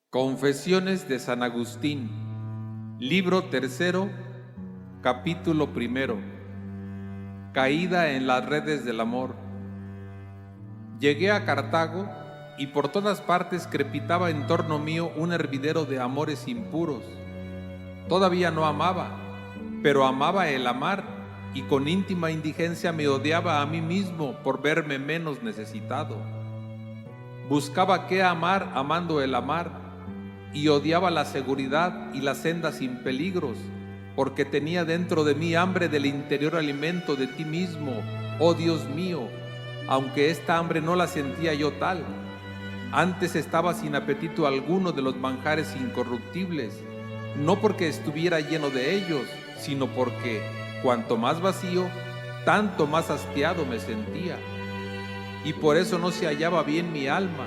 Confesiones de San Agustín, libro tercero, capítulo primero. Caída en las redes del amor. Llegué a Cartago y por todas partes crepitaba en torno mío un hervidero de amores impuros. Todavía no amaba, pero amaba el amar, y con íntima indigencia me odiaba a mí mismo por verme menos necesitado. Buscaba qué amar amando el amar, y odiaba la seguridad y la senda sin peligros, porque tenía dentro de mí hambre del interior alimento de ti mismo, oh Dios mío, aunque esta hambre no la sentía yo tal. Antes estaba sin apetito alguno de los manjares incorruptibles, no porque estuviera lleno de ellos, sino porque, cuanto más vacío, tanto más hastiado me sentía. Y por eso no se hallaba bien mi alma,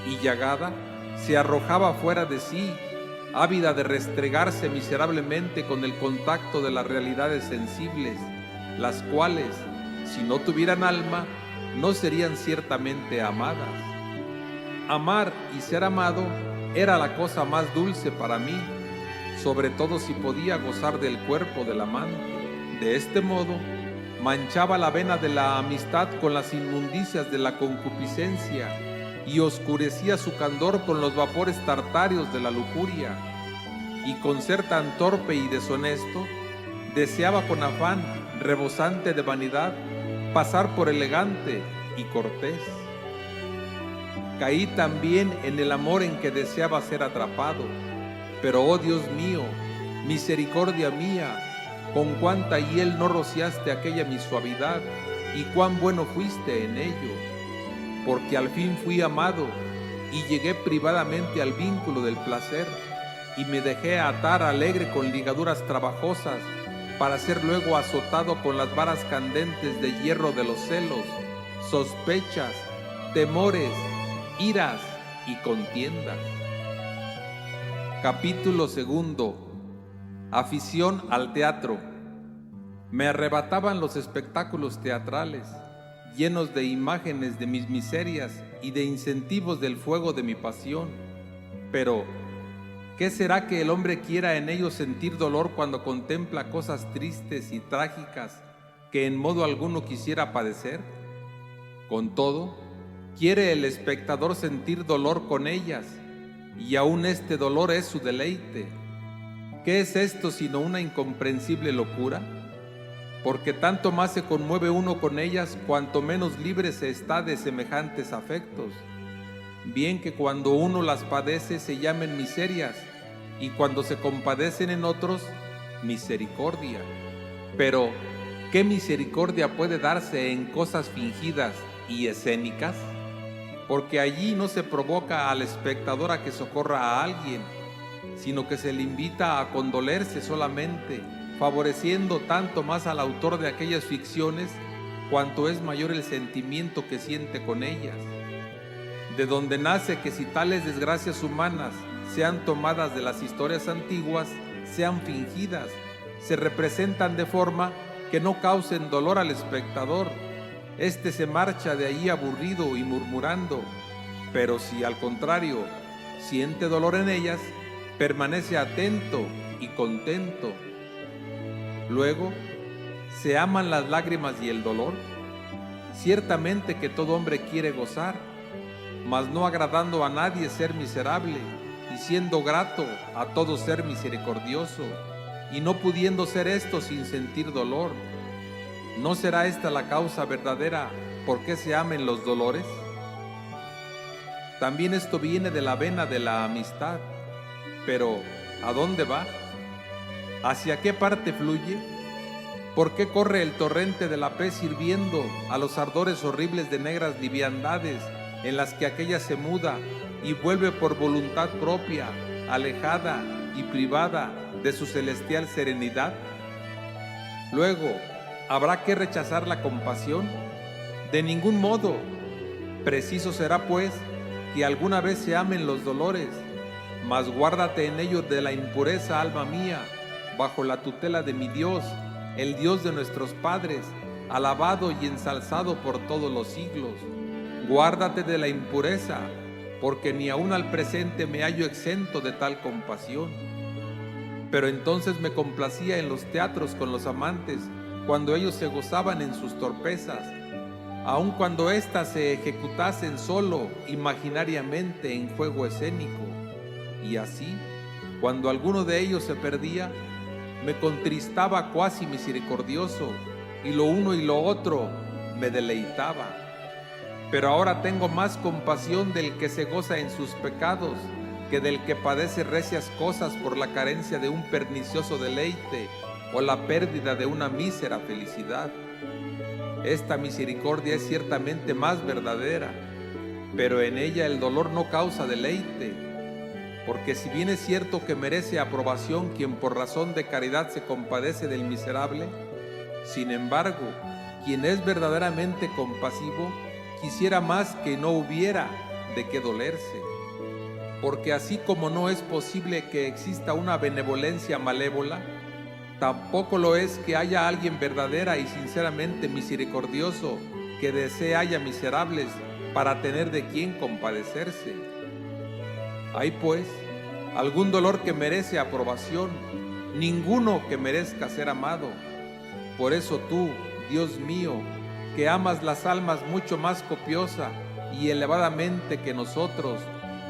y llagada, se arrojaba fuera de sí, ávida de restregarse miserablemente con el contacto de las realidades sensibles, las cuales, si no tuvieran alma, no serían ciertamente amadas. Amar y ser amado era la cosa más dulce para mí, sobre todo si podía gozar del cuerpo del amante. De este modo, manchaba la vena de la amistad con las inmundicias de la concupiscencia y oscurecía su candor con los vapores tartáreos de la lujuria. Y con ser tan torpe y deshonesto, deseaba con afán, rebosante de vanidad, pasar por elegante y cortés. Caí también en el amor en que deseaba ser atrapado, pero oh Dios mío, misericordia mía, con cuánta hiel no rociaste aquella mi suavidad, y cuán bueno fuiste en ello. Porque al fin fui amado, y llegué privadamente al vínculo del placer, y me dejé atar alegre con ligaduras trabajosas, para ser luego azotado con las varas candentes de hierro de los celos, sospechas, temores, iras y contiendas. Capítulo segundo. Afición al teatro. Me arrebataban los espectáculos teatrales, llenos de imágenes de mis miserias y de incentivos del fuego de mi pasión. Pero, ¿qué será que el hombre quiera en ellos sentir dolor cuando contempla cosas tristes y trágicas que en modo alguno quisiera padecer? Con todo, quiere el espectador sentir dolor con ellas, y aún este dolor es su deleite. ¿Qué es esto sino una incomprensible locura? Porque tanto más se conmueve uno con ellas, cuanto menos libre se está de semejantes afectos. Bien que cuando uno las padece se llamen miserias, y cuando se compadecen en otros, misericordia. Pero, ¿qué misericordia puede darse en cosas fingidas y escénicas? Porque allí no se provoca al espectador a que socorra a alguien, sino que se le invita a condolerse solamente, favoreciendo tanto más al autor de aquellas ficciones, cuanto es mayor el sentimiento que siente con ellas. De donde nace que si tales desgracias humanas sean tomadas de las historias antiguas, sean fingidas, se representan de forma que no causen dolor al espectador. Este se marcha de ahí aburrido y murmurando, pero si al contrario siente dolor en ellas, permanece atento y contento. Luego, ¿se aman las lágrimas y el dolor? Ciertamente que todo hombre quiere gozar, mas no agradando a nadie ser miserable, y siendo grato a todo ser misericordioso, y no pudiendo ser esto sin sentir dolor. ¿No será esta la causa verdadera por qué se amen los dolores? También esto viene de la vena de la amistad, pero ¿a dónde va? ¿Hacia qué parte fluye? ¿Por qué corre el torrente de la pez hirviendo a los ardores horribles de negras liviandades en las que aquella se muda y vuelve por voluntad propia, alejada y privada de su celestial serenidad? Luego, ¿habrá que rechazar la compasión? De ningún modo. Preciso será, pues, que alguna vez se amen los dolores, mas guárdate en ellos de la impureza, alma mía, bajo la tutela de mi Dios, el Dios de nuestros padres, alabado y ensalzado por todos los siglos. Guárdate de la impureza, porque ni aun al presente me hallo exento de tal compasión. Pero entonces me complacía en los teatros con los amantes, cuando ellos se gozaban en sus torpezas, aun cuando éstas se ejecutasen solo imaginariamente en juego escénico. Y así, cuando alguno de ellos se perdía, me contristaba cuasi misericordioso, y lo uno y lo otro me deleitaba. Pero ahora tengo más compasión del que se goza en sus pecados que del que padece recias cosas por la carencia de un pernicioso deleite o la pérdida de una mísera felicidad. Esta misericordia es ciertamente más verdadera, pero en ella el dolor no causa deleite, porque si bien es cierto que merece aprobación quien por razón de caridad se compadece del miserable, sin embargo, quien es verdaderamente compasivo quisiera más que no hubiera de qué dolerse, porque así como no es posible que exista una benevolencia malévola, tampoco lo es que haya alguien verdadera y sinceramente misericordioso que desee haya miserables para tener de quién compadecerse. Hay pues algún dolor que merece aprobación, ninguno que merezca ser amado. Por eso tú, Dios mío, que amas las almas mucho más copiosa y elevadamente que nosotros,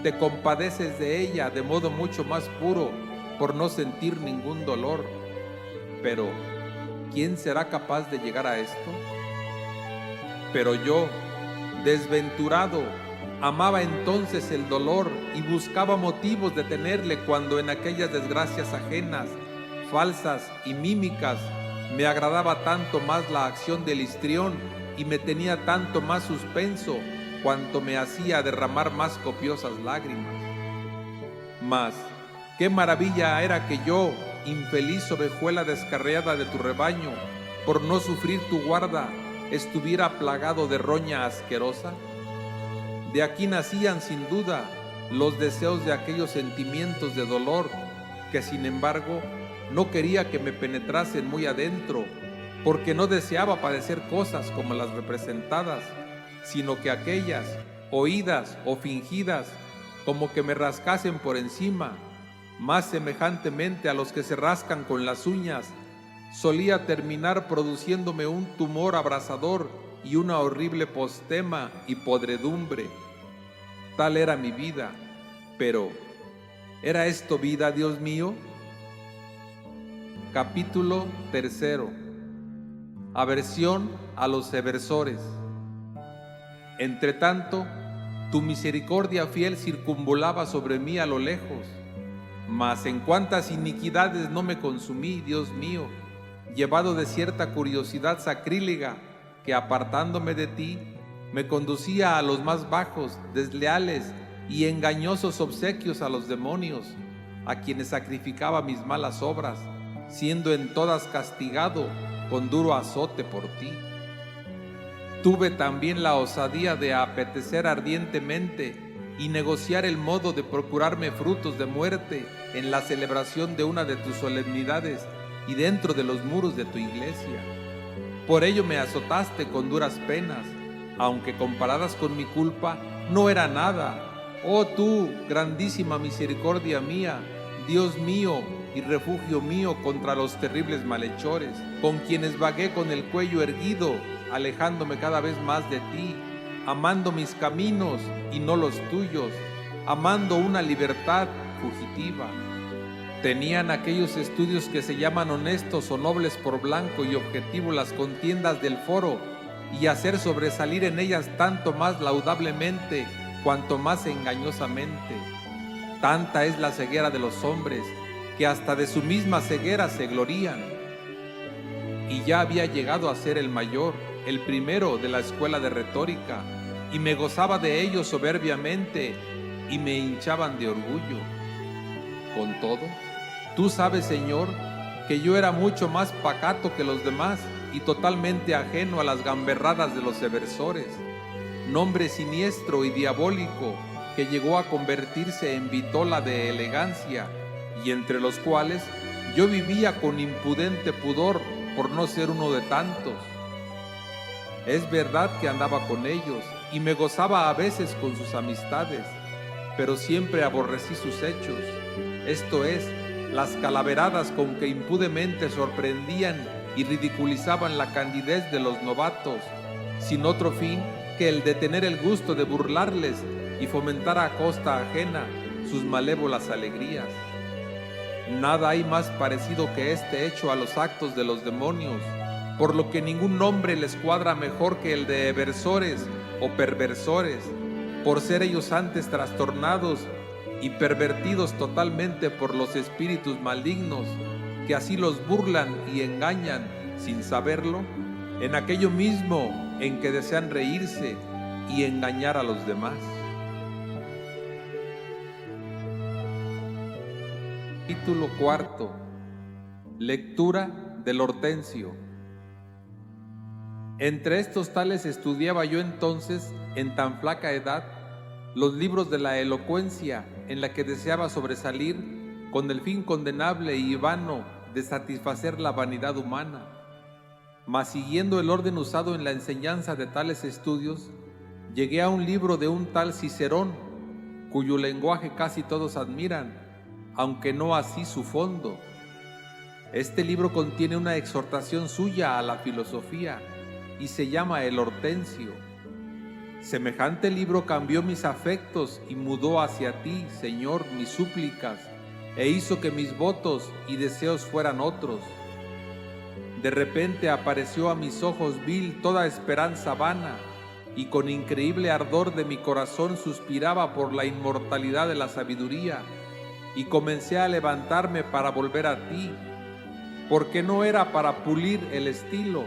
te compadeces de ella de modo mucho más puro por no sentir ningún dolor. Pero, ¿quién será capaz de llegar a esto? Pero yo, desventurado, amaba entonces el dolor y buscaba motivos de tenerle cuando en aquellas desgracias ajenas, falsas y mímicas, me agradaba tanto más la acción del histrión y me tenía tanto más suspenso cuanto me hacía derramar más copiosas lágrimas. Mas, qué maravilla era que yo, infeliz ovejuela descarriada de tu rebaño, por no sufrir tu guarda, estuviera plagado de roña asquerosa. De aquí nacían sin duda los deseos de aquellos sentimientos de dolor que sin embargo no quería que me penetrasen muy adentro, porque no deseaba padecer cosas como las representadas, sino que aquellas, oídas o fingidas, como que me rascasen por encima, más semejantemente a los que se rascan con las uñas, solía terminar produciéndome un tumor abrasador y una horrible postema y podredumbre. Tal era mi vida, pero ¿era esto vida, Dios mío? Capítulo 3. Aversión a los eversores. Entre tanto, tu misericordia fiel circunvolaba sobre mí a lo lejos, mas en cuantas iniquidades no me consumí, Dios mío, llevado de cierta curiosidad sacrílega que apartándome de ti, me conducía a los más bajos, desleales y engañosos obsequios a los demonios, a quienes sacrificaba mis malas obras, siendo en todas castigado con duro azote por ti. Tuve también la osadía de apetecer ardientemente y negociar el modo de procurarme frutos de muerte en la celebración de una de tus solemnidades y dentro de los muros de tu iglesia. Por ello me azotaste con duras penas, aunque comparadas con mi culpa no era nada. Oh tú, grandísima misericordia mía, Dios mío y refugio mío contra los terribles malhechores, con quienes vagué con el cuello erguido, alejándome cada vez más de ti, amando mis caminos y no los tuyos, amando una libertad fugitiva. Tenían aquellos estudios que se llaman honestos o nobles por blanco y objetivo las contiendas del foro, y hacer sobresalir en ellas tanto más laudablemente cuanto más engañosamente. Tanta es la ceguera de los hombres, que hasta de su misma ceguera se glorían. Y ya había llegado a ser el mayor, el primero de la escuela de retórica, y me gozaba de ellos soberbiamente, y me hinchaban de orgullo. Con todo, tú sabes, Señor, que yo era mucho más pacato que los demás, y totalmente ajeno a las gamberradas de los eversores, nombre siniestro y diabólico que llegó a convertirse en vitola de elegancia, y entre los cuales yo vivía con impudente pudor por no ser uno de tantos. Es verdad que andaba con ellos y me gozaba a veces con sus amistades, pero siempre aborrecí sus hechos, esto es, las calaveradas con que impunemente sorprendían y ridiculizaban la candidez de los novatos, sin otro fin que el de tener el gusto de burlarles y fomentar a costa ajena sus malévolas alegrías. Nada hay más parecido que este hecho a los actos de los demonios, por lo que ningún nombre les cuadra mejor que el de eversores o perversores, por ser ellos antes trastornados y pervertidos totalmente por los espíritus malignos, que así los burlan y engañan, sin saberlo, en aquello mismo en que desean reírse y engañar a los demás. Capítulo 4. Lectura del Hortensio. Entre estos tales estudiaba yo entonces, en tan flaca edad, los libros de la elocuencia, en la que deseaba sobresalir, con el fin condenable y vano de satisfacer la vanidad humana. Mas siguiendo el orden usado en la enseñanza de tales estudios, llegué a un libro de un tal Cicerón, cuyo lenguaje casi todos admiran, aunque no así su fondo. Este libro contiene una exhortación suya a la filosofía y se llama El Hortensio. Semejante libro cambió mis afectos y mudó hacia ti, Señor, mis súplicas, e hizo que mis votos y deseos fueran otros. De repente apareció a mis ojos vil toda esperanza vana, y con increíble ardor de mi corazón suspiraba por la inmortalidad de la sabiduría, y comencé a levantarme para volver a ti, porque no era para pulir el estilo,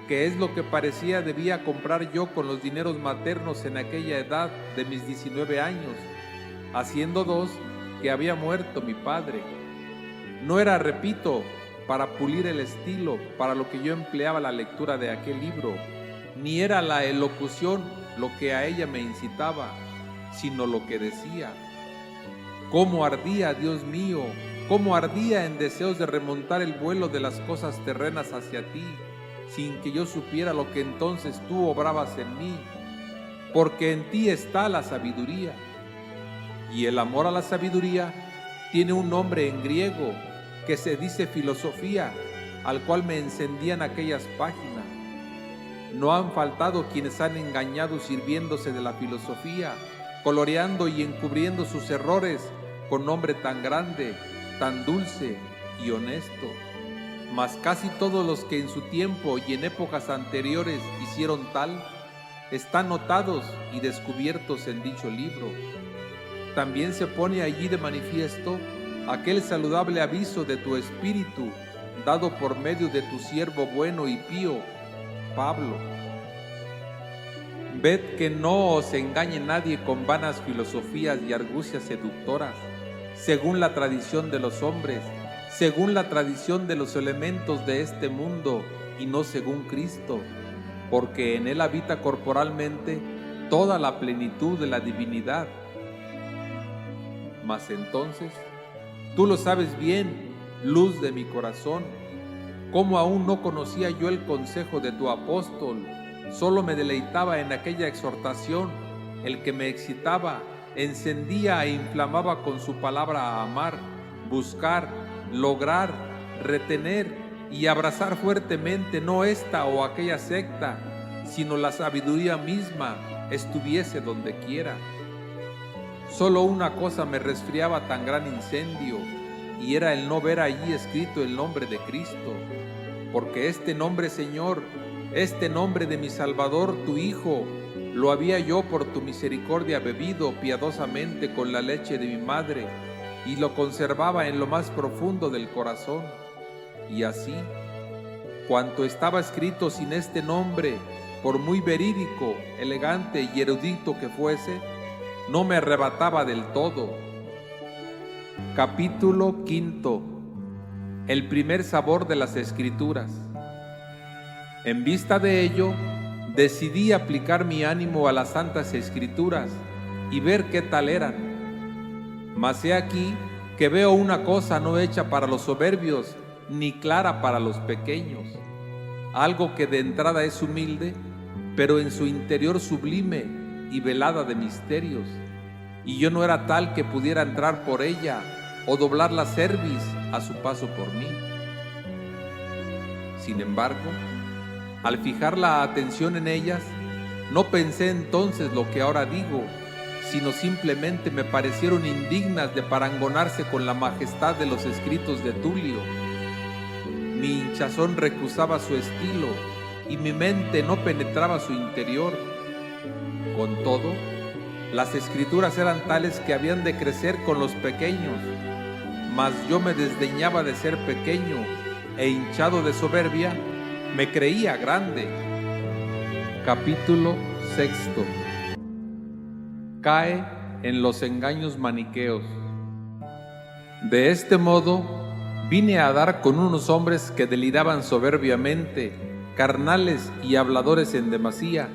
que es lo que parecía debía comprar yo con los dineros maternos en aquella edad de mis 19 años, haciendo 2 que había muerto mi padre. No era, repito, para pulir el estilo para lo que yo empleaba la lectura de aquel libro, ni era la elocución lo que a ella me incitaba, sino lo que decía. Cómo ardía, Dios mío, cómo ardía en deseos de remontar el vuelo de las cosas terrenas hacia ti, sin que yo supiera lo que entonces tú obrabas en mí, porque en ti está la sabiduría. Y el amor a la sabiduría tiene un nombre en griego que se dice filosofía, al cual me encendían aquellas páginas. No han faltado quienes han engañado sirviéndose de la filosofía, coloreando y encubriendo sus errores con nombre tan grande, tan dulce y honesto. Mas casi todos los que en su tiempo y en épocas anteriores hicieron tal, están notados y descubiertos en dicho libro. También se pone allí de manifiesto aquel saludable aviso de tu espíritu, dado por medio de tu siervo bueno y pío, Pablo. Ved que no os engañe nadie con vanas filosofías y argucias seductoras, según la tradición de los hombres, según la tradición de los elementos de este mundo y no según Cristo, porque en él habita corporalmente toda la plenitud de la divinidad. Mas entonces, tú lo sabes bien, luz de mi corazón, cómo aún no conocía yo el consejo de tu apóstol, solo me deleitaba en aquella exhortación, el que me excitaba, encendía e inflamaba con su palabra a amar, buscar, lograr, retener y abrazar fuertemente no esta o aquella secta, sino la sabiduría misma, estuviese donde quiera. Solo una cosa me resfriaba tan gran incendio, y era el no ver allí escrito el nombre de Cristo, porque este nombre, Señor, este nombre de mi Salvador, tu Hijo, lo había yo por tu misericordia bebido piadosamente con la leche de mi madre, y lo conservaba en lo más profundo del corazón. Y así, cuanto estaba escrito sin este nombre, por muy verídico, elegante y erudito que fuese, no me arrebataba del todo. Capítulo 5. El primer sabor de las Escrituras. En vista de ello, decidí aplicar mi ánimo a las Santas Escrituras y ver qué tal eran. Mas he aquí que veo una cosa no hecha para los soberbios, ni clara para los pequeños, algo que de entrada es humilde, pero en su interior sublime y velada de misterios. y yo no era tal que pudiera entrar por ella o doblar la cerviz a su paso por mí. Sin embargo, al fijar la atención en ellas, no pensé entonces lo que ahora digo, sino simplemente me parecieron indignas de parangonarse con la majestad de los escritos de Tulio. Mi hinchazón recusaba su estilo y mi mente no penetraba su interior. Con todo, las escrituras eran tales que habían de crecer con los pequeños, mas yo me desdeñaba de ser pequeño e hinchado de soberbia, me creía grande. Capítulo 6. Cae en los engaños maniqueos. De este modo, vine a dar con unos hombres que deliraban soberbiamente, carnales y habladores en demasía,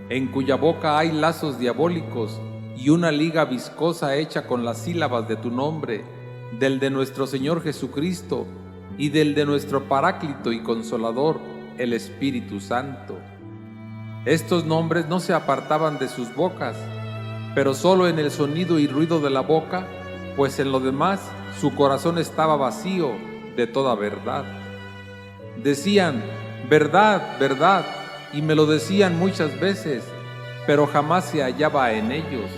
en cuya boca hay lazos diabólicos y una liga viscosa hecha con las sílabas de tu nombre, del de nuestro Señor Jesucristo y del de nuestro Paráclito y Consolador, el Espíritu Santo. Estos nombres no se apartaban de sus bocas, pero solo en el sonido y ruido de la boca, pues en lo demás su corazón estaba vacío de toda verdad. Decían, verdad, verdad, y me lo decían muchas veces, pero jamás se hallaba en ellos.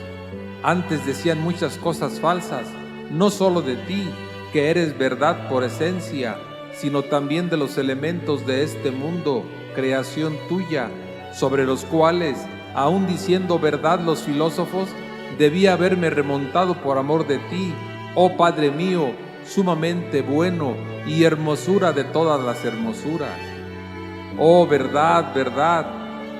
Antes decían muchas cosas falsas, no solo de ti, que eres verdad por esencia, sino también de los elementos de este mundo, creación tuya, sobre los cuales, aun diciendo verdad los filósofos, debía haberme remontado por amor de ti, oh Padre mío, sumamente bueno y hermosura de todas las hermosuras. Oh verdad, verdad,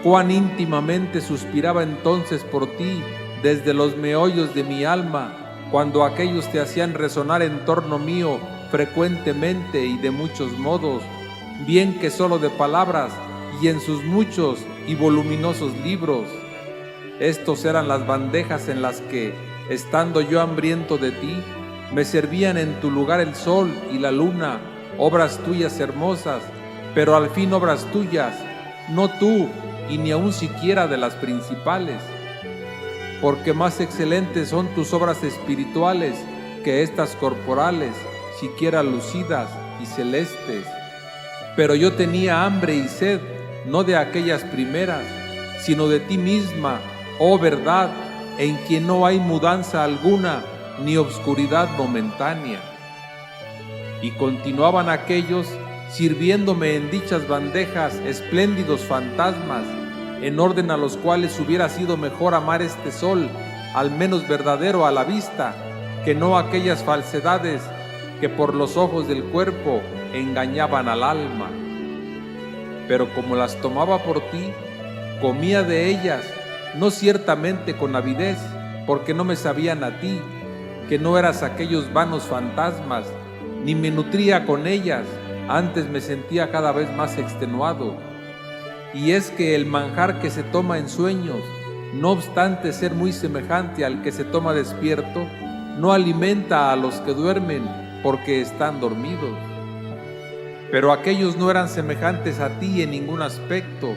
cuán íntimamente suspiraba entonces por ti desde los meollos de mi alma, cuando aquellos te hacían resonar en torno mío frecuentemente y de muchos modos, bien que solo de palabras y en sus muchos y voluminosos libros. Estos eran las bandejas en las que, estando yo hambriento de ti, me servían en tu lugar el sol y la luna, obras tuyas hermosas, pero al fin obras tuyas, no tú, y ni aun siquiera de las principales. Porque más excelentes son tus obras espirituales que estas corporales, siquiera lucidas y celestes. Pero yo tenía hambre y sed, no de aquellas primeras, sino de ti misma, oh verdad, en quien no hay mudanza alguna, ni obscuridad momentánea. Y continuaban aquellos, sirviéndome en dichas bandejas espléndidos fantasmas, en orden a los cuales hubiera sido mejor amar este sol, al menos verdadero a la vista, que no aquellas falsedades que por los ojos del cuerpo engañaban al alma. Pero como las tomaba por ti, comía de ellas, no ciertamente con avidez, porque no me sabían a ti, que no eras aquellos vanos fantasmas, ni me nutría con ellas, antes me sentía cada vez más extenuado. Y es que el manjar que se toma en sueños, no obstante ser muy semejante al que se toma despierto, no alimenta a los que duermen porque están dormidos. Pero aquellos no eran semejantes a ti en ningún aspecto,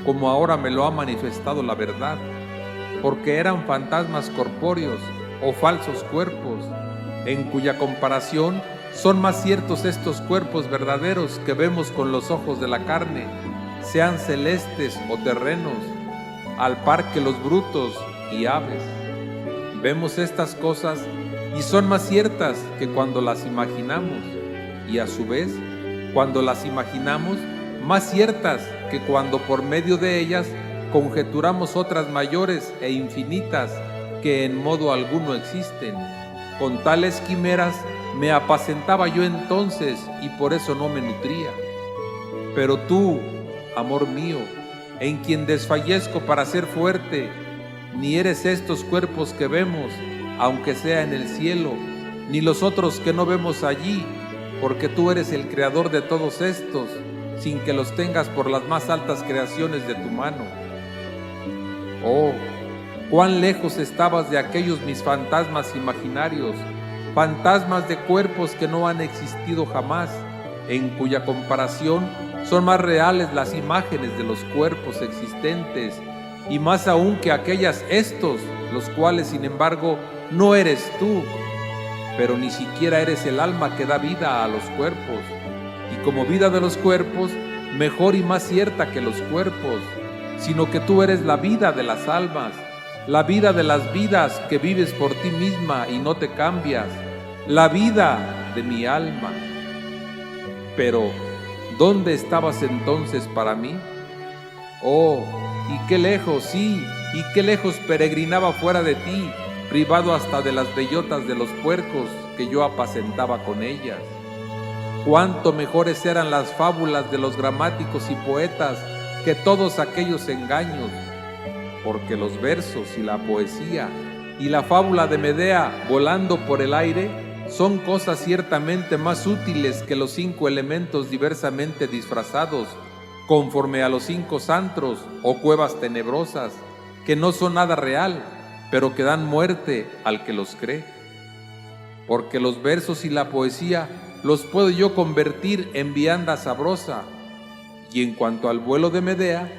como ahora me lo ha manifestado la verdad, porque eran fantasmas corpóreos o falsos cuerpos, en cuya comparación son más ciertos estos cuerpos verdaderos que vemos con los ojos de la carne, sean celestes o terrenos, al par que los brutos y aves. Vemos estas cosas y son más ciertas que cuando las imaginamos, y a su vez, cuando las imaginamos, más ciertas que cuando por medio de ellas conjeturamos otras mayores e infinitas que en modo alguno existen. Con tales quimeras me apacentaba yo entonces y por eso no me nutría. Pero tú, amor mío, en quien desfallezco para ser fuerte, ni eres estos cuerpos que vemos, aunque sea en el cielo, ni los otros que no vemos allí, porque tú eres el creador de todos estos, sin que los tengas por las más altas creaciones de tu mano. Oh, cuán lejos estabas de aquellos mis fantasmas imaginarios, fantasmas de cuerpos que no han existido jamás, en cuya comparación son más reales las imágenes de los cuerpos existentes, y más aún que aquellas estos los cuales sin embargo no eres tú, pero ni siquiera eres el alma que da vida a los cuerpos, y como vida de los cuerpos, mejor y más cierta que los cuerpos, sino que tú eres la vida de las almas, la vida de las vidas que vives por ti misma y no te cambias, la vida de mi alma. Pero, ¿dónde estabas entonces para mí? Oh, y qué lejos, sí, y qué lejos peregrinaba fuera de ti, privado hasta de las bellotas de los puercos que yo apacentaba con ellas. Cuánto mejores eran las fábulas de los gramáticos y poetas que todos aquellos engaños, porque los versos y la poesía y la fábula de Medea volando por el aire son cosas ciertamente más útiles que los 5 elementos diversamente disfrazados, conforme a los 5 antros o cuevas tenebrosas, que no son nada real, pero que dan muerte al que los cree. Porque los versos y la poesía los puedo yo convertir en vianda sabrosa, y en cuanto al vuelo de Medea,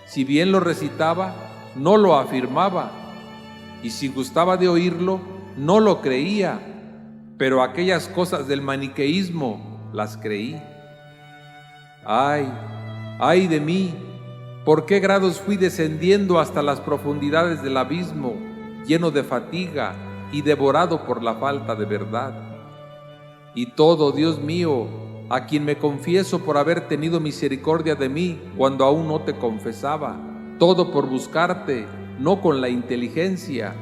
si bien lo recitaba, no lo afirmaba, y si gustaba de oírlo, no lo creía, pero aquellas cosas del maniqueísmo las creí. ¡Ay, ay de mí! ¿Por qué grados fui descendiendo hasta las profundidades del abismo, lleno de fatiga y devorado por la falta de verdad? Y todo, Dios mío, a quien me confieso por haber tenido misericordia de mí cuando aún no te confesaba, todo por buscarte, no con la inteligencia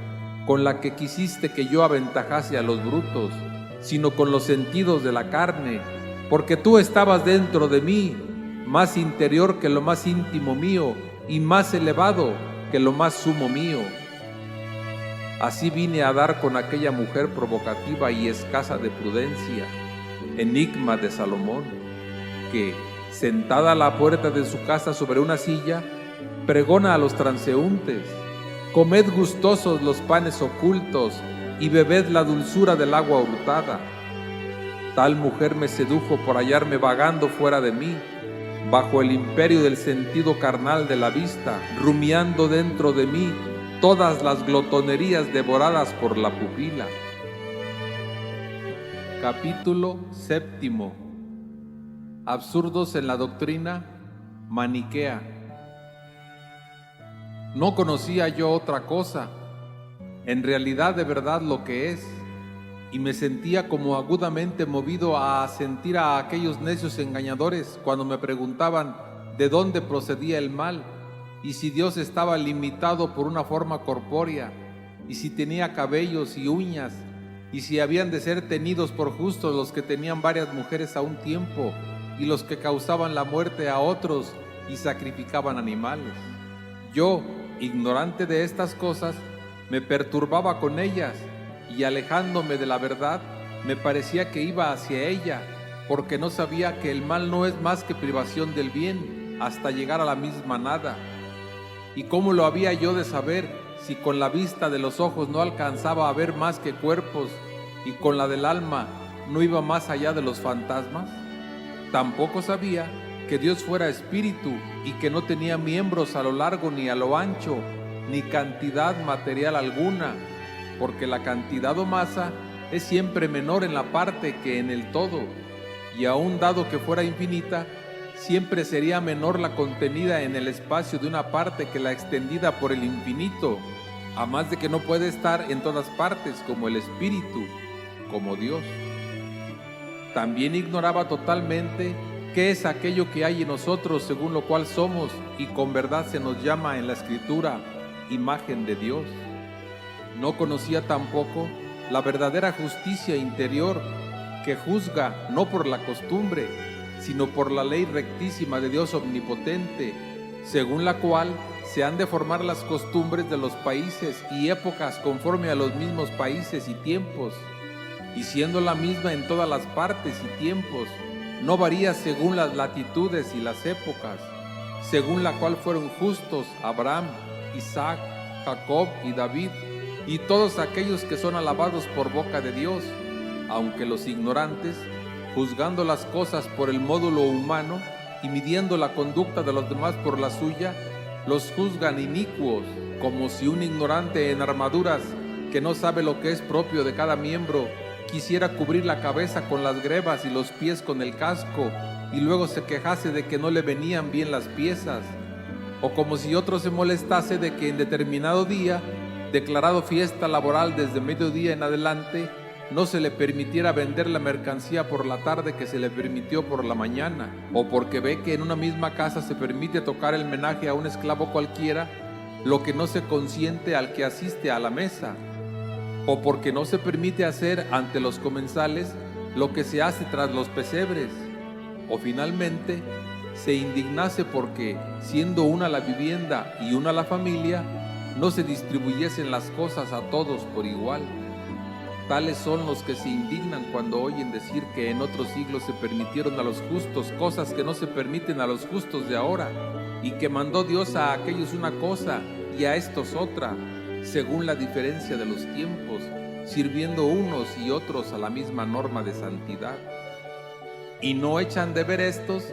con la que quisiste que yo aventajase a los brutos, sino con los sentidos de la carne, porque tú estabas dentro de mí, más interior que lo más íntimo mío, y más elevado que lo más sumo mío. Así vine a dar con aquella mujer provocativa y escasa de prudencia, enigma de Salomón, que, sentada a la puerta de su casa sobre una silla, pregona a los transeúntes: comed gustosos los panes ocultos y bebed la dulzura del agua hurtada. Tal mujer me sedujo por hallarme vagando fuera de mí, bajo el imperio del sentido carnal de la vista, rumiando dentro de mí todas las glotonerías devoradas por la pupila. Capítulo 7. Absurdos en la doctrina maniquea. No conocía yo otra cosa, en realidad de verdad lo que es, y me sentía como agudamente movido a asentir a aquellos necios engañadores cuando me preguntaban de dónde procedía el mal, y si Dios estaba limitado por una forma corpórea, y si tenía cabellos y uñas, y si habían de ser tenidos por justos los que tenían varias mujeres a un tiempo, y los que causaban la muerte a otros y sacrificaban animales. Yo, ignorante de estas cosas, me perturbaba con ellas, y alejándome de la verdad, me parecía que iba hacia ella, porque no sabía que el mal no es más que privación del bien, hasta llegar a la misma nada. ¿Y cómo lo había yo de saber, si con la vista de los ojos no alcanzaba a ver más que cuerpos, y con la del alma no iba más allá de los fantasmas? Tampoco sabía que Dios fuera espíritu y que no tenía miembros a lo largo ni a lo ancho, ni cantidad material alguna, porque la cantidad o masa es siempre menor en la parte que en el todo, y aun dado que fuera infinita, siempre sería menor la contenida en el espacio de una parte que la extendida por el infinito, a más de que no puede estar en todas partes como el espíritu, como Dios. También ignoraba totalmente qué es aquello que hay en nosotros, según lo cual somos, y con verdad se nos llama en la Escritura imagen de Dios. No conocía tampoco la verdadera justicia interior, que juzga no por la costumbre, sino por la ley rectísima de Dios omnipotente, según la cual se han de formar las costumbres de los países y épocas conforme a los mismos países y tiempos, y siendo la misma en todas las partes y tiempos, no varía según las latitudes y las épocas, según la cual fueron justos Abraham, Isaac, Jacob y David, y todos aquellos que son alabados por boca de Dios, aunque los ignorantes, juzgando las cosas por el módulo humano y midiendo la conducta de los demás por la suya, los juzgan inicuos, como si un ignorante en armaduras, que no sabe lo que es propio de cada miembro, quisiera cubrir la cabeza con las grebas y los pies con el casco, y luego se quejase de que no le venían bien las piezas. O como si otro se molestase de que en determinado día, declarado fiesta laboral desde mediodía en adelante, no se le permitiera vender la mercancía por la tarde que se le permitió por la mañana, o porque ve que en una misma casa se permite tocar el menaje a un esclavo cualquiera, lo que no se consiente al que asiste a la mesa, o porque no se permite hacer ante los comensales lo que se hace tras los pesebres, o finalmente se indignase porque, siendo una la vivienda y una la familia, no se distribuyesen las cosas a todos por igual. Tales son los que se indignan cuando oyen decir que en otros siglos se permitieron a los justos cosas que no se permiten a los justos de ahora, y que mandó Dios a aquellos una cosa y a estos otra, según la diferencia de los tiempos, sirviendo unos y otros a la misma norma de santidad. Y no echan de ver estos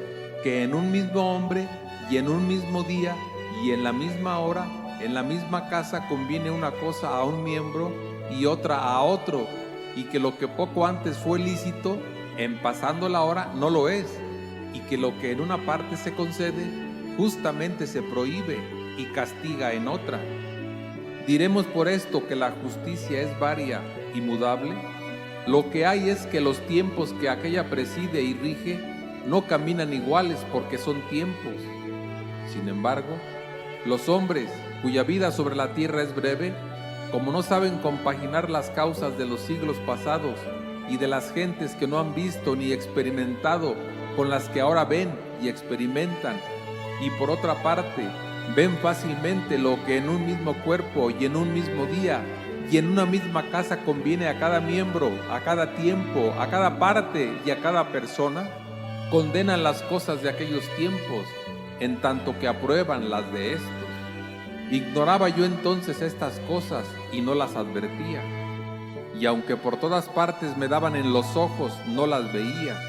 que en un mismo hombre y en un mismo día y en la misma hora, en la misma casa conviene una cosa a un miembro y otra a otro, y que lo que poco antes fue lícito, en pasando la hora no lo es, y que lo que en una parte se concede, justamente se prohíbe y castiga en otra. Diremos por esto que la justicia es varia y mudable. Lo que hay es que los tiempos que aquella preside y rige no caminan iguales porque son tiempos. Sin embargo, los hombres cuya vida sobre la tierra es breve, como no saben compaginar las causas de los siglos pasados y de las gentes que no han visto ni experimentado con las que ahora ven y experimentan, y por otra parte ven fácilmente lo que en un mismo cuerpo y en un mismo día y en una misma casa conviene a cada miembro, a cada tiempo, a cada parte y a cada persona, condenan las cosas de aquellos tiempos, en tanto que aprueban las de estos. Ignoraba yo entonces estas cosas y no las advertía, y aunque por todas partes me daban en los ojos, no las veía,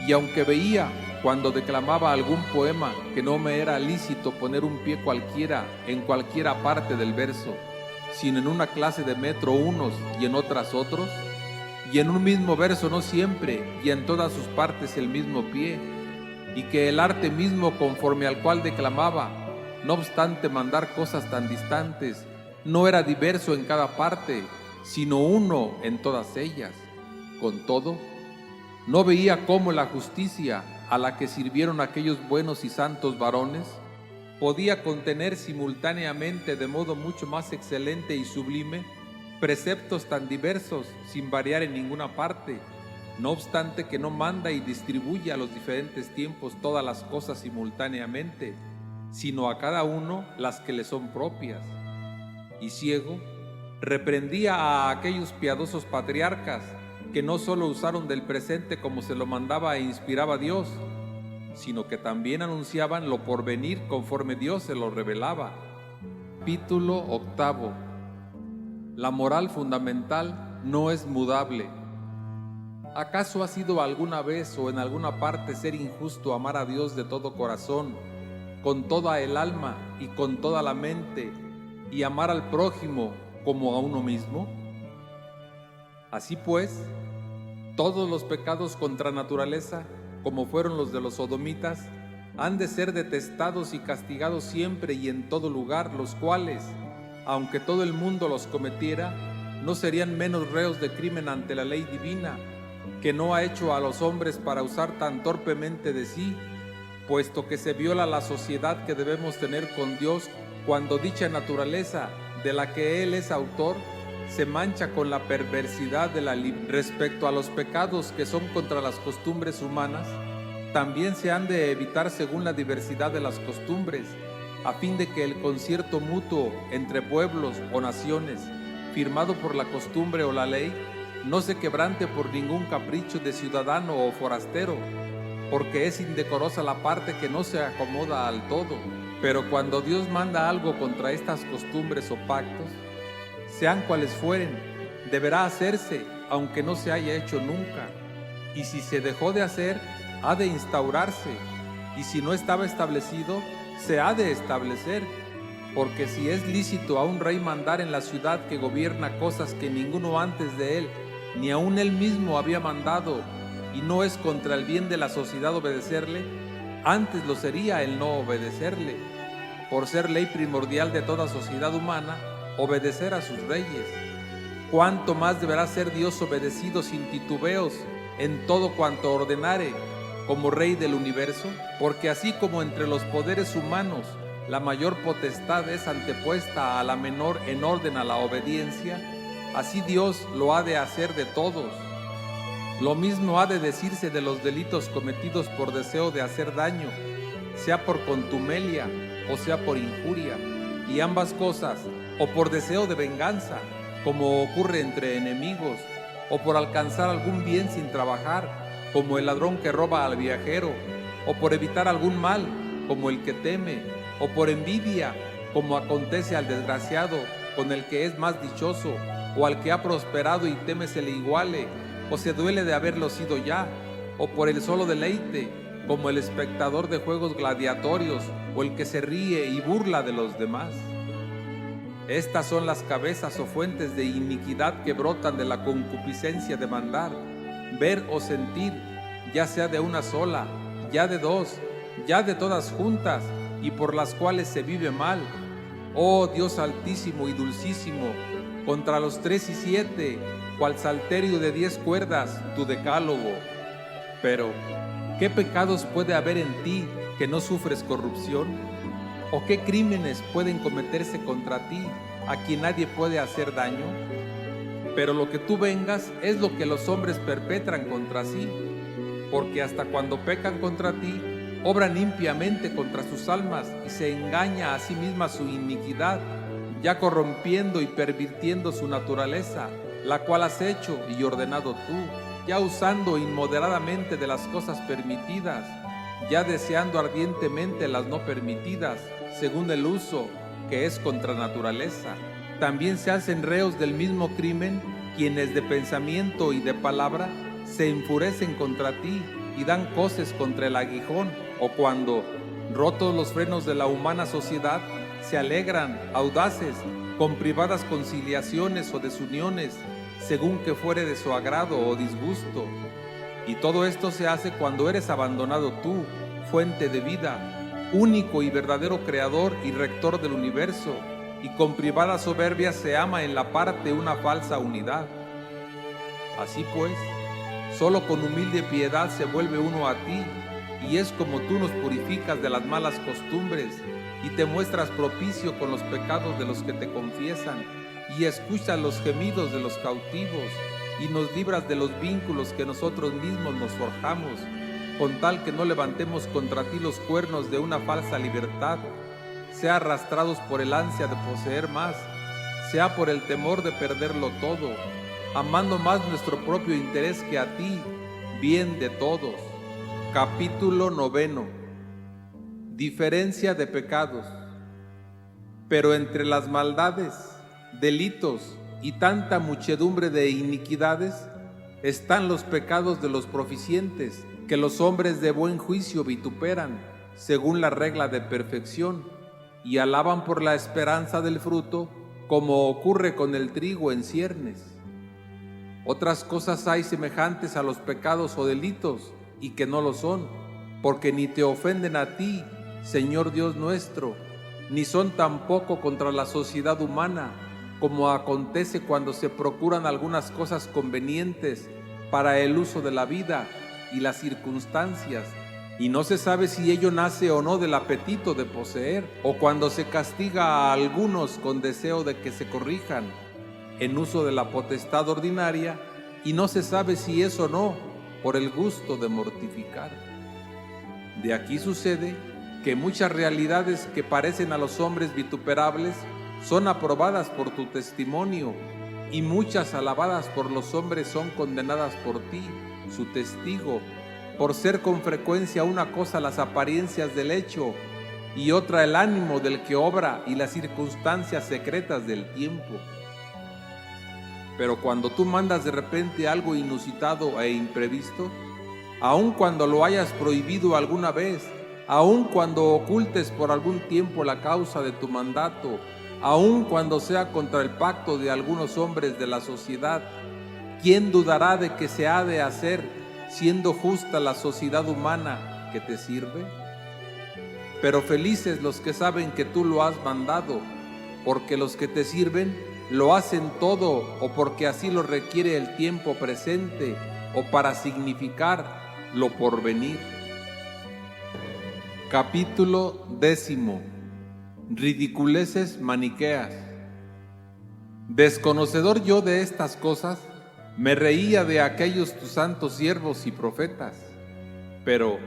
y aunque veía cuando declamaba algún poema que no me era lícito poner un pie cualquiera en cualquiera parte del verso, sino en una clase de metro unos y en otras otros, y en un mismo verso no siempre y en todas sus partes el mismo pie, y que el arte mismo conforme al cual declamaba, no obstante mandar cosas tan distantes, no era diverso en cada parte, sino uno en todas ellas. Con todo, no veía cómo la justicia a la que sirvieron aquellos buenos y santos varones podía contener simultáneamente de modo mucho más excelente y sublime preceptos tan diversos sin variar en ninguna parte, no obstante que no manda y distribuye a los diferentes tiempos todas las cosas simultáneamente, sino a cada uno las que le son propias. Y ciego, reprendía a aquellos piadosos patriarcas que no solo usaron del presente como se lo mandaba e inspiraba Dios, sino que también anunciaban lo porvenir conforme Dios se lo revelaba. Capítulo 8. La moral fundamental no es mudable. ¿Acaso ha sido alguna vez o en alguna parte ser injusto amar a Dios de todo corazón, con toda el alma y con toda la mente, y amar al prójimo como a uno mismo? Así pues, todos los pecados contra naturaleza, como fueron los de los sodomitas, han de ser detestados y castigados siempre y en todo lugar, los cuales, aunque todo el mundo los cometiera, no serían menos reos de crimen ante la ley divina, que no ha hecho a los hombres para usar tan torpemente de sí, puesto que se viola la sociedad que debemos tener con Dios cuando dicha naturaleza, de la que Él es autor, se mancha con la perversidad de la libertad. Respecto a los pecados que son contra las costumbres humanas, también se han de evitar según la diversidad de las costumbres, a fin de que el concierto mutuo entre pueblos o naciones, firmado por la costumbre o la ley, no se quebrante por ningún capricho de ciudadano o forastero, porque es indecorosa la parte que no se acomoda al todo. Pero cuando Dios manda algo contra estas costumbres o pactos, sean cuales fueren, deberá hacerse, aunque no se haya hecho nunca. Y si se dejó de hacer, ha de instaurarse. Y si no estaba establecido, se ha de establecer, porque si es lícito a un rey mandar en la ciudad que gobierna cosas que ninguno antes de él, ni aun él mismo había mandado, y no es contra el bien de la sociedad obedecerle, antes lo sería el no obedecerle, por ser ley primordial de toda sociedad humana, obedecer a sus reyes. ¿Cuánto más deberá ser Dios obedecido sin titubeos en todo cuanto ordenare, como Rey del universo? Porque así como entre los poderes humanos la mayor potestad es antepuesta a la menor en orden a la obediencia, así Dios lo ha de hacer de todos. Lo mismo ha de decirse de los delitos cometidos por deseo de hacer daño, sea por contumelia o sea por injuria, y ambas cosas, o por deseo de venganza, como ocurre entre enemigos, o por alcanzar algún bien sin trabajar, como el ladrón que roba al viajero, o por evitar algún mal, como el que teme, o por envidia, como acontece al desgraciado, con el que es más dichoso, o al que ha prosperado y teme se le iguale, o se duele de haberlo sido ya, o por el solo deleite, como el espectador de juegos gladiatorios, o el que se ríe y burla de los demás. Estas son las cabezas o fuentes de iniquidad que brotan de la concupiscencia de mandar, ver o sentir, ya sea de una sola, ya de dos, ya de todas juntas, y por las cuales se vive mal. Oh Dios altísimo y dulcísimo, contra los 3 y 7, cual salterio de 10 cuerdas, tu decálogo. Pero, ¿qué pecados puede haber en ti que no sufres corrupción? ¿O qué crímenes pueden cometerse contra ti, a quien nadie puede hacer daño? Pero lo que tú vengas es lo que los hombres perpetran contra sí, porque hasta cuando pecan contra ti, obran impiamente contra sus almas y se engaña a sí misma su iniquidad, ya corrompiendo y pervirtiendo su naturaleza, la cual has hecho y ordenado tú, ya usando inmoderadamente de las cosas permitidas, ya deseando ardientemente las no permitidas, según el uso que es contra naturaleza. También se hacen reos del mismo crimen quienes de pensamiento y de palabra se enfurecen contra ti y dan coces contra el aguijón, o cuando, rotos los frenos de la humana sociedad, se alegran, audaces, con privadas conciliaciones o desuniones, según que fuere de su agrado o disgusto. Y todo esto se hace cuando eres abandonado tú, fuente de vida, único y verdadero creador y rector del universo, y con privada soberbia se ama en la parte una falsa unidad. Así pues, solo con humilde piedad se vuelve uno a ti, y es como tú nos purificas de las malas costumbres, y te muestras propicio con los pecados de los que te confiesan, y escuchas los gemidos de los cautivos, y nos libras de los vínculos que nosotros mismos nos forjamos, con tal que no levantemos contra ti los cuernos de una falsa libertad, sea arrastrados por el ansia de poseer más, sea por el temor de perderlo todo, amando más nuestro propio interés que a ti, bien de todos. Capítulo 9. Diferencia de pecados. Pero entre las maldades, delitos y tanta muchedumbre de iniquidades, están los pecados de los proficientes, que los hombres de buen juicio vituperan, según la regla de perfección, y alaban por la esperanza del fruto, como ocurre con el trigo en ciernes. Otras cosas hay semejantes a los pecados o delitos, y que no lo son, porque ni te ofenden a ti, Señor Dios nuestro, ni son tampoco contra la sociedad humana, como acontece cuando se procuran algunas cosas convenientes para el uso de la vida y las circunstancias, y no se sabe si ello nace o no del apetito de poseer, o cuando se castiga a algunos con deseo de que se corrijan en uso de la potestad ordinaria, y no se sabe si es o no por el gusto de mortificar. De aquí sucede que muchas realidades que parecen a los hombres vituperables son aprobadas por tu testimonio, y muchas alabadas por los hombres son condenadas por ti, su testigo, por ser con frecuencia una cosa las apariencias del hecho y otra el ánimo del que obra y las circunstancias secretas del tiempo. Pero cuando tú mandas de repente algo inusitado e imprevisto, aun cuando lo hayas prohibido alguna vez, aun cuando ocultes por algún tiempo la causa de tu mandato, aun cuando sea contra el pacto de algunos hombres de la sociedad, ¿quién dudará de que se ha de hacer, siendo justa la sociedad humana que te sirve? Pero felices los que saben que tú lo has mandado, porque los que te sirven lo hacen todo, o porque así lo requiere el tiempo presente, o para significar lo porvenir. Capítulo 10. Ridiculeces maniqueas. Desconocedor yo de estas cosas, me reía de aquellos tus santos siervos y profetas. Pero,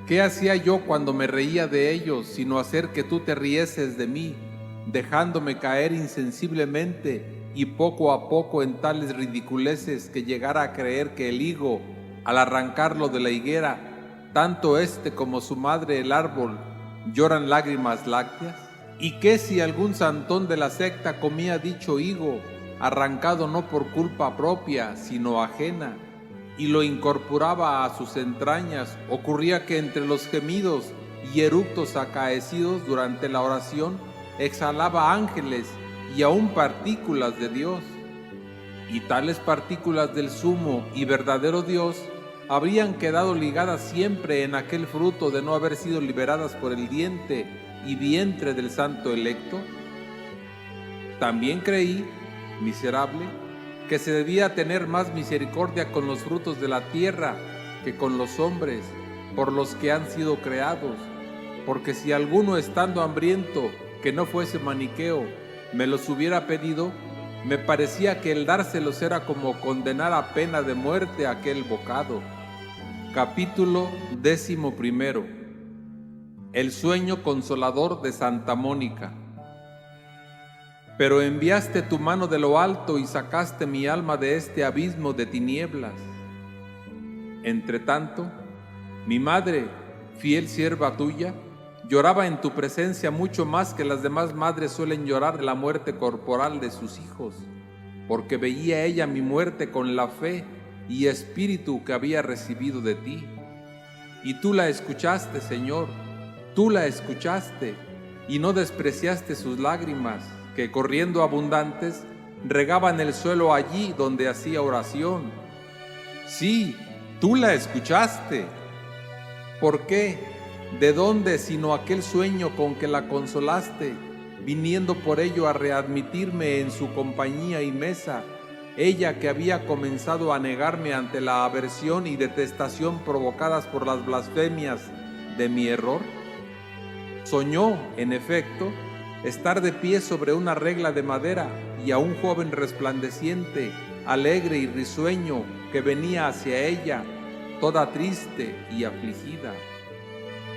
¿qué hacía yo cuando me reía de ellos, sino hacer que tú te rieses de mí, dejándome caer insensiblemente y poco a poco en tales ridiculeces que llegara a creer que el higo, al arrancarlo de la higuera, tanto éste como su madre el árbol, lloran lágrimas lácteas? ¿Y qué si algún santón de la secta comía dicho higo, arrancado no por culpa propia, sino ajena, y lo incorporaba a sus entrañas? Ocurría que entre los gemidos y eructos acaecidos durante la oración, exhalaba ángeles y aún partículas de Dios. Y tales partículas del sumo y verdadero Dios habrían quedado ligadas siempre en aquel fruto de no haber sido liberadas por el diente y vientre del santo electo. También creí, miserable, que se debía tener más misericordia con los frutos de la tierra que con los hombres, por los que han sido creados, porque si alguno estando hambriento, que no fuese maniqueo, me los hubiera pedido, me parecía que el dárselos era como condenar a pena de muerte aquel bocado. Capítulo 11. El sueño consolador de Santa Mónica. Pero enviaste tu mano de lo alto y sacaste mi alma de este abismo de tinieblas. Entretanto, mi madre, fiel sierva tuya, lloraba en tu presencia mucho más que las demás madres suelen llorar la muerte corporal de sus hijos, porque veía ella mi muerte con la fe y espíritu que había recibido de ti. Y tú la escuchaste, Señor, tú la escuchaste, y no despreciaste sus lágrimas, que corriendo abundantes regaban el suelo allí donde hacía oración. Sí, tú la escuchaste. ¿Por qué? ¿De dónde sino aquel sueño con que la consolaste, viniendo por ello a readmitirme en su compañía y mesa, ella que había comenzado a negarme ante la aversión y detestación provocadas por las blasfemias de mi error? Soñó, en efecto, estar de pie sobre una regla de madera y a un joven resplandeciente, alegre y risueño que venía hacia ella, toda triste y afligida.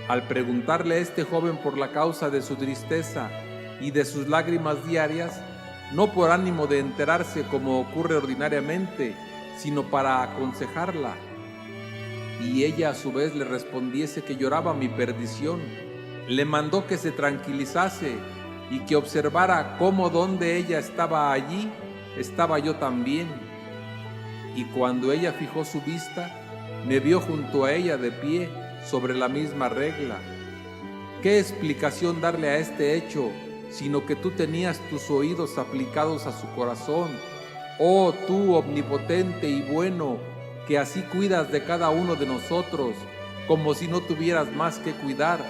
Al preguntarle este joven por la causa de su tristeza y de sus lágrimas diarias, no por ánimo de enterarse como ocurre ordinariamente, sino para aconsejarla, y ella a su vez le respondiese que lloraba mi perdición, le mandó que se tranquilizase y que observara cómo donde ella estaba allí, estaba yo también. Y cuando ella fijó su vista, me vio junto a ella de pie sobre la misma regla. ¿Qué explicación darle a este hecho, sino que tú tenías tus oídos aplicados a su corazón? Oh tú omnipotente y bueno, que así cuidas de cada uno de nosotros, como si no tuvieras más que cuidar,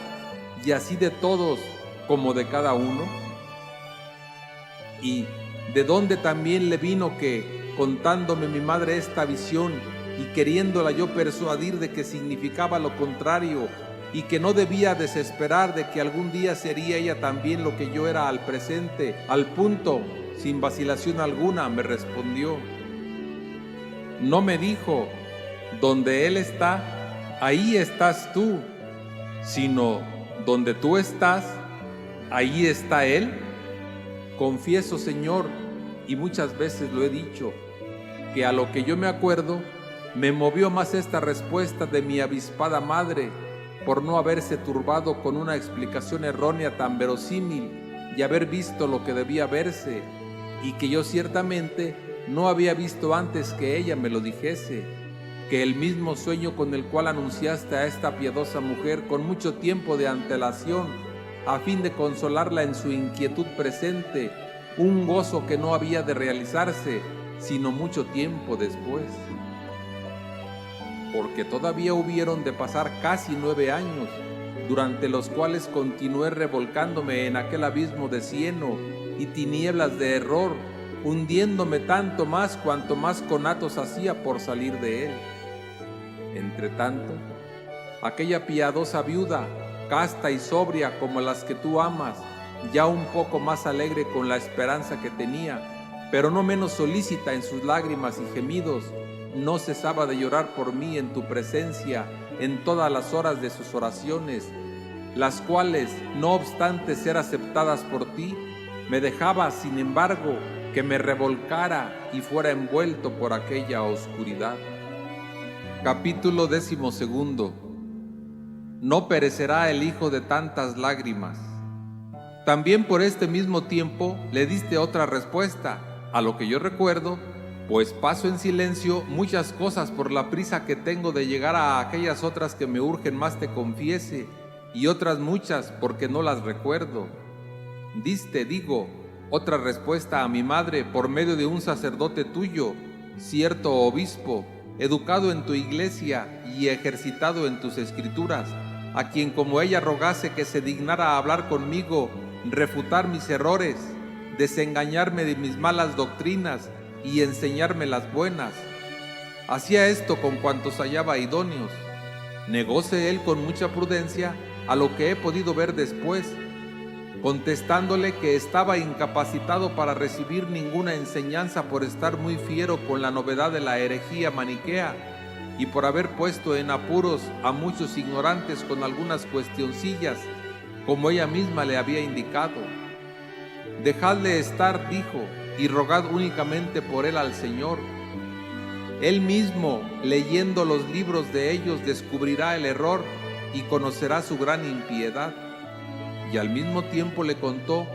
y así de todos como de cada uno. ¿Y de dónde también le vino que, contándome mi madre esta visión, y queriéndola yo persuadir de que significaba lo contrario, y que no debía desesperar de que algún día sería ella también lo que yo era al presente, al punto, sin vacilación alguna, me respondió? No me dijo, donde él está, ahí estás tú, sino donde tú estás, ahí está él. Confieso, Señor, y muchas veces lo he dicho, que a lo que yo me acuerdo, me movió más esta respuesta de mi avispada madre, por no haberse turbado con una explicación errónea tan verosímil y haber visto lo que debía verse, y que yo ciertamente no había visto antes que ella me lo dijese. que el mismo sueño con el cual anunciaste a esta piadosa mujer con mucho tiempo de antelación, a fin de consolarla en su inquietud presente, un gozo que no había de realizarse, sino mucho tiempo después. Porque todavía hubieron de pasar casi 9 años, durante los cuales continué revolcándome en aquel abismo de cieno y tinieblas de error, hundiéndome tanto más cuanto más conatos hacía por salir de él. Entretanto, aquella piadosa viuda, casta y sobria como las que tú amas, ya un poco más alegre con la esperanza que tenía, pero no menos solícita en sus lágrimas y gemidos, no cesaba de llorar por mí en tu presencia en todas las horas de sus oraciones, las cuales, no obstante ser aceptadas por ti, me dejaba, sin embargo, que me revolcara y fuera envuelto por aquella oscuridad. Capítulo 12. No perecerá el hijo de tantas lágrimas. También por este mismo tiempo le diste otra respuesta, a lo que yo recuerdo, pues paso en silencio muchas cosas por la prisa que tengo de llegar a aquellas otras que me urgen más te confiese, y otras muchas porque no las recuerdo. Diste, digo, otra respuesta a mi madre por medio de un sacerdote tuyo, cierto obispo, educado en tu iglesia y ejercitado en tus escrituras, a quien como ella rogase que se dignara a hablar conmigo, refutar mis errores, desengañarme de mis malas doctrinas y enseñarme las buenas. Hacía esto con cuantos hallaba idóneos. Negóse él con mucha prudencia a lo que he podido ver después, contestándole que estaba incapacitado para recibir ninguna enseñanza por estar muy fiero con la novedad de la herejía maniquea y por haber puesto en apuros a muchos ignorantes con algunas cuestioncillas, como ella misma le había indicado. Dejadle estar, dijo, y rogad únicamente por él al Señor. Él mismo, leyendo los libros de ellos, descubrirá el error y conocerá su gran impiedad. Y al mismo tiempo le contó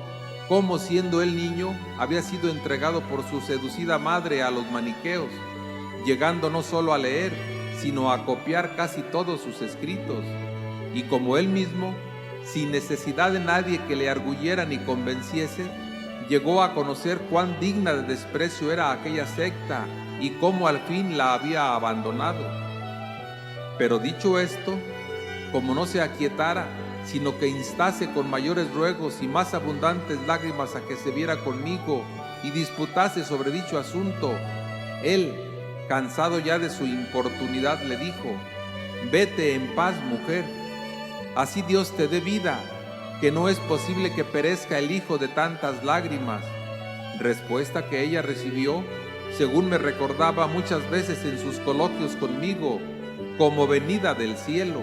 cómo, siendo él niño, había sido entregado por su seducida madre a los maniqueos, llegando no solo a leer, sino a copiar casi todos sus escritos, y como él mismo, sin necesidad de nadie que le arguyera ni convenciese, llegó a conocer cuán digna de desprecio era aquella secta y cómo al fin la había abandonado. Pero dicho esto, como no se aquietara, sino que instase con mayores ruegos y más abundantes lágrimas a que se viera conmigo y disputase sobre dicho asunto, él, cansado ya de su importunidad, le dijo: vete en paz, mujer, así Dios te dé vida, que no es posible que perezca el hijo de tantas lágrimas. Respuesta que ella recibió, según me recordaba muchas veces en sus coloquios conmigo, como venida del cielo.